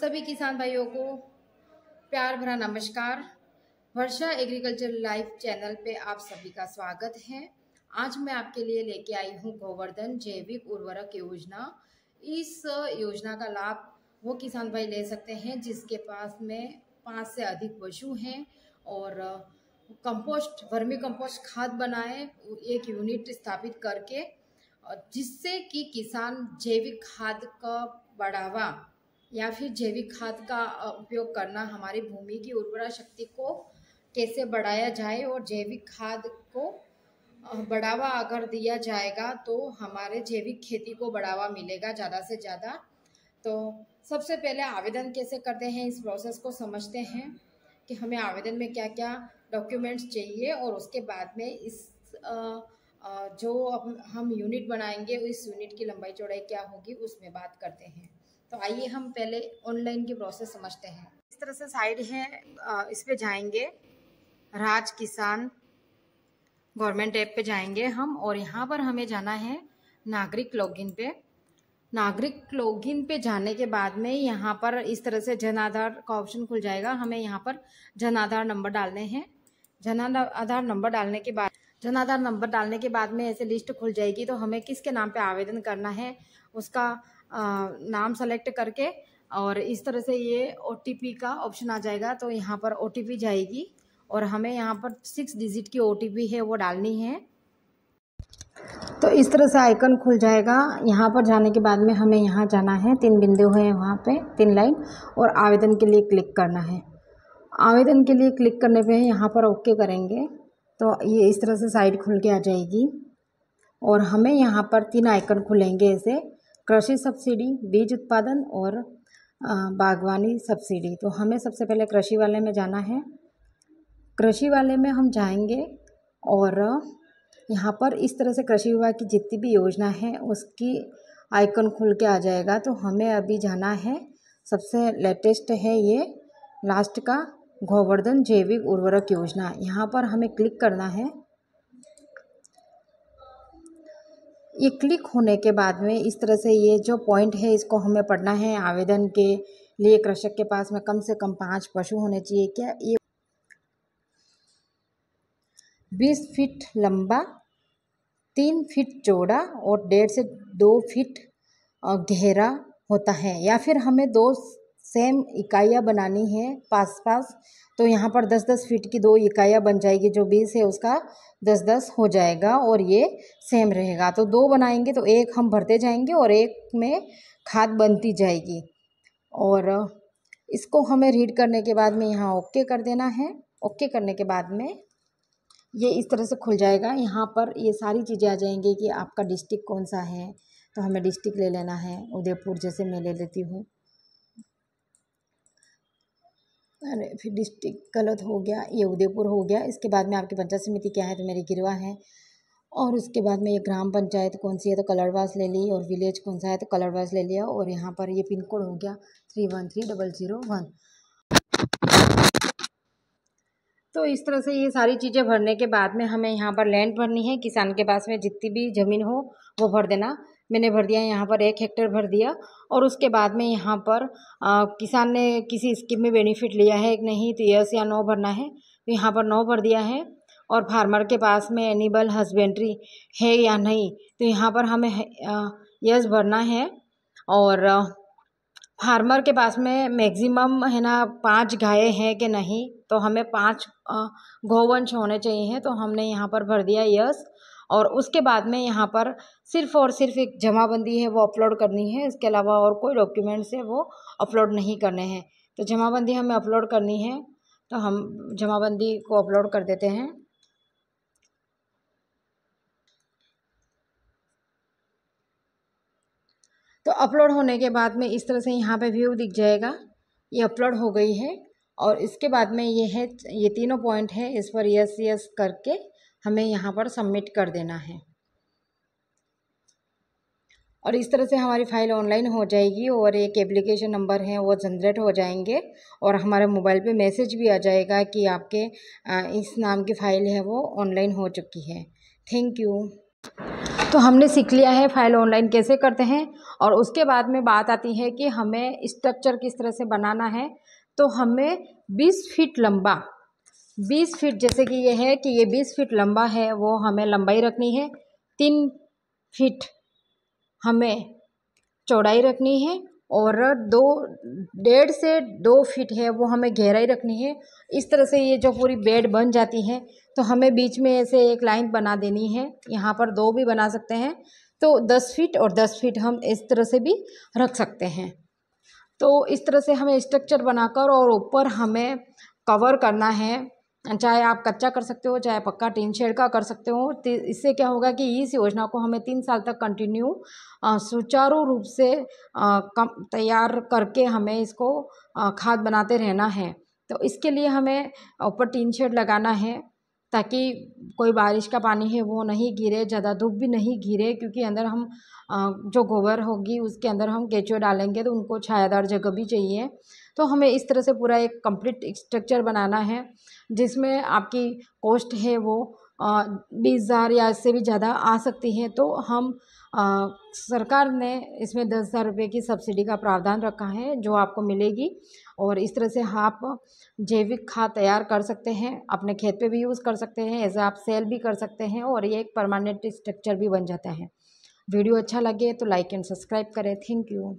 सभी किसान भाइयों को प्यार भरा नमस्कार। वर्षा एग्रीकल्चर लाइव चैनल पे आप सभी का स्वागत है। आज मैं आपके लिए लेके आई हूँ गोवर्धन जैविक उर्वरक योजना। इस योजना का लाभ वो किसान भाई ले सकते हैं जिसके पास में 5 से अधिक पशु हैं और कंपोस्ट वर्मी कंपोस्ट खाद बनाए, एक यूनिट स्थापित करके, जिससे कि किसान जैविक खाद का बढ़ावा या फिर जैविक खाद का उपयोग करना, हमारी भूमि की उर्वरा शक्ति को कैसे बढ़ाया जाए और जैविक खाद को बढ़ावा अगर दिया जाएगा तो हमारे जैविक खेती को बढ़ावा मिलेगा ज़्यादा से ज़्यादा। तो सबसे पहले आवेदन कैसे करते हैं, इस प्रोसेस को समझते हैं कि हमें आवेदन में क्या क्या डॉक्यूमेंट्स चाहिए और उसके बाद में इस जो हम यूनिट बनाएंगे इस यूनिट की लंबाई चौड़ाई क्या होगी उसमें बात करते हैं। तो आइए हम पहले ऑनलाइन की प्रोसेस समझते हैं। इस तरह से साइड है, इस पे जाएंगे, राज किसान गवर्नमेंट ऐप पे जाएंगे हम और यहाँ पर हमें जाना है नागरिक लॉगिन पे। नागरिक लॉगिन पे जाने के बाद में यहाँ पर इस तरह से जन आधार का ऑप्शन खुल जाएगा। हमें यहाँ पर जन आधार नंबर डालने हैं। जन आधार नंबर डालने के बाद में ऐसे लिस्ट खुल जाएगी। तो हमें किसके नाम पे आवेदन करना है उसका नाम सेलेक्ट करके और इस तरह से ये OTP का ऑप्शन आ जाएगा। तो यहाँ पर OTP जाएगी और हमें यहाँ पर 6 डिजिट की OTP है वो डालनी है। तो इस तरह से आइकन खुल जाएगा। यहाँ पर जाने के बाद में हमें यहाँ जाना है, 3 बिंदु है वहाँ पे 3 लाइन, और आवेदन के लिए क्लिक करना है। आवेदन के लिए क्लिक करने पे यहाँ पर ओके करेंगे तो ये इस तरह से साइट खुल के आ जाएगी और हमें यहाँ पर 3 आइकन खुलेंगे ऐसे, कृषि सब्सिडी, बीज उत्पादन और बागवानी सब्सिडी। तो हमें सबसे पहले कृषि वाले में जाना है। कृषि वाले में हम जाएंगे और यहाँ पर इस तरह से कृषि विभाग की जितनी भी योजना है उसकी आइकन खुल के आ जाएगा। तो हमें अभी जाना है, सबसे लेटेस्ट है ये लास्ट का गोवर्धन जैविक उर्वरक योजना। यहाँ पर हमें क्लिक करना है। ये क्लिक होने के बाद में इस तरह से ये जो पॉइंट है इसको हमें पढ़ना है। आवेदन के लिए कृषक के पास में कम से कम 5 पशु होने चाहिए। क्या ये 20 फीट लंबा, 3 फीट चौड़ा और 1.5 से 2 फीट गहरा होता है, या फिर हमें 2 सेम इकाइयाँ बनानी है पास। तो यहाँ पर 10-10 फीट की 2 इकाइयाँ बन जाएगी। जो 20 है उसका 10-10 हो जाएगा और ये सेम रहेगा। तो 2 बनाएंगे तो एक हम भरते जाएंगे और एक में खाद बनती जाएगी। और इसको हमें रीड करने के बाद में यहाँ ओके कर देना है। ओके करने के बाद में ये इस तरह से खुल जाएगा। यहाँ पर ये सारी चीज़ें आ जाएंगी कि आपका डिस्ट्रिक्ट कौन सा है। तो हमें डिस्ट्रिक्ट ले लेना है, उदयपुर जैसे मैं ले लेती हूँ। अरे फिर डिस्ट्रिक्ट गलत हो गया, ये उदयपुर हो गया। इसके बाद में आपकी पंचायत समिति क्या है, तो मेरी गिरवा है। और उसके बाद में ये ग्राम पंचायत कौन सी है तो कलरवास ले ली, और विलेज कौन सा है तो कलरवास ले लिया। और यहाँ पर ये पिन कोड हो गया 313001। तो इस तरह से ये सारी चीज़ें भरने के बाद में हमें यहाँ पर लैंड भरनी है। किसान के पास में जितनी भी ज़मीन हो वो भर देना। मैंने भर दिया, यहाँ पर 1 हेक्टेयर भर दिया। और उसके बाद में यहाँ पर किसान ने किसी स्कीम में बेनिफिट लिया है कि नहीं, तो यस या नो भरना है। तो यहाँ पर नो भर दिया है। और फार्मर के पास में एनिमल हस्बेंड्री है या नहीं, तो यहाँ पर हमें यस भरना है। और फार्मर के पास में मैक्सिमम है ना 5 गायें हैं कि नहीं, तो हमें 5 गौवंश होने चाहिए। तो हमने यहाँ पर भर दिया यस। और उसके बाद में यहाँ पर सिर्फ और सिर्फ एक जमाबंदी है वो अपलोड करनी है। इसके अलावा और कोई डॉक्यूमेंट्स है वो अपलोड नहीं करने हैं। तो जमाबंदी हमें अपलोड करनी है, तो हम जमाबंदी को अपलोड कर देते हैं। तो अपलोड होने के बाद में इस तरह से यहाँ पे व्यू दिख जाएगा, ये अपलोड हो गई है। और इसके बाद में ये है, ये तीनों पॉइंट है, इस पर यस यस करके हमें यहाँ पर सबमिट कर देना है। और इस तरह से हमारी फ़ाइल ऑनलाइन हो जाएगी और एक एप्लीकेशन नंबर है वो जनरेट हो जाएंगे और हमारे मोबाइल पे मैसेज भी आ जाएगा कि आपके इस नाम की फ़ाइल है वो ऑनलाइन हो चुकी है। Thank you. तो हमने सीख लिया है फाइल ऑनलाइन कैसे करते हैं, और उसके बाद में बात आती है कि हमें स्ट्रक्चर किस तरह से बनाना है। तो हमें 20 फीट लंबा, 20 फीट, जैसे कि ये है कि ये 20 फीट लंबा है, वो हमें लंबाई रखनी है। 3 फीट हमें चौड़ाई रखनी है, और 1.5 से 2 फीट है वो हमें गहराई रखनी है। इस तरह से ये जो पूरी बेड बन जाती है, तो हमें बीच में ऐसे एक लाइन बना देनी है। यहाँ पर 2 भी बना सकते हैं, तो 10 फीट और 10 फीट हम इस तरह से भी रख सकते हैं। तो इस तरह से हमें स्ट्रक्चर बनाकर और ऊपर हमें कवर करना है। चाहे आप कच्चा कर सकते हो, चाहे पक्का टीन शेड का कर सकते हो। इससे क्या होगा कि इस योजना को हमें 3 साल तक कंटिन्यू सुचारू रूप से तैयार करके हमें इसको खाद बनाते रहना है। तो इसके लिए हमें ऊपर टीन शेड लगाना है, ताकि कोई बारिश का पानी है वो नहीं गिरे, ज़्यादा धूप भी नहीं गिरे, क्योंकि अंदर हम जो गोबर होगी उसके अंदर हम केंचुए डालेंगे, तो उनको छायादार जगह भी चाहिए। तो हमें इस तरह से पूरा एक कंप्लीट स्ट्रक्चर बनाना है, जिसमें आपकी कॉस्ट है वो 20,000 या इससे भी ज़्यादा आ सकती है। तो हम सरकार ने इसमें 10,000 रुपये की सब्सिडी का प्रावधान रखा है, जो आपको मिलेगी, और इस तरह से आप जैविक खाद तैयार कर सकते हैं, अपने खेत पे भी यूज़ कर सकते हैं, एज आप सेल भी कर सकते हैं, और ये एक परमानेंट स्ट्रक्चर भी बन जाता है। वीडियो अच्छा लगे तो लाइक एंड सब्सक्राइब करें। Thank you.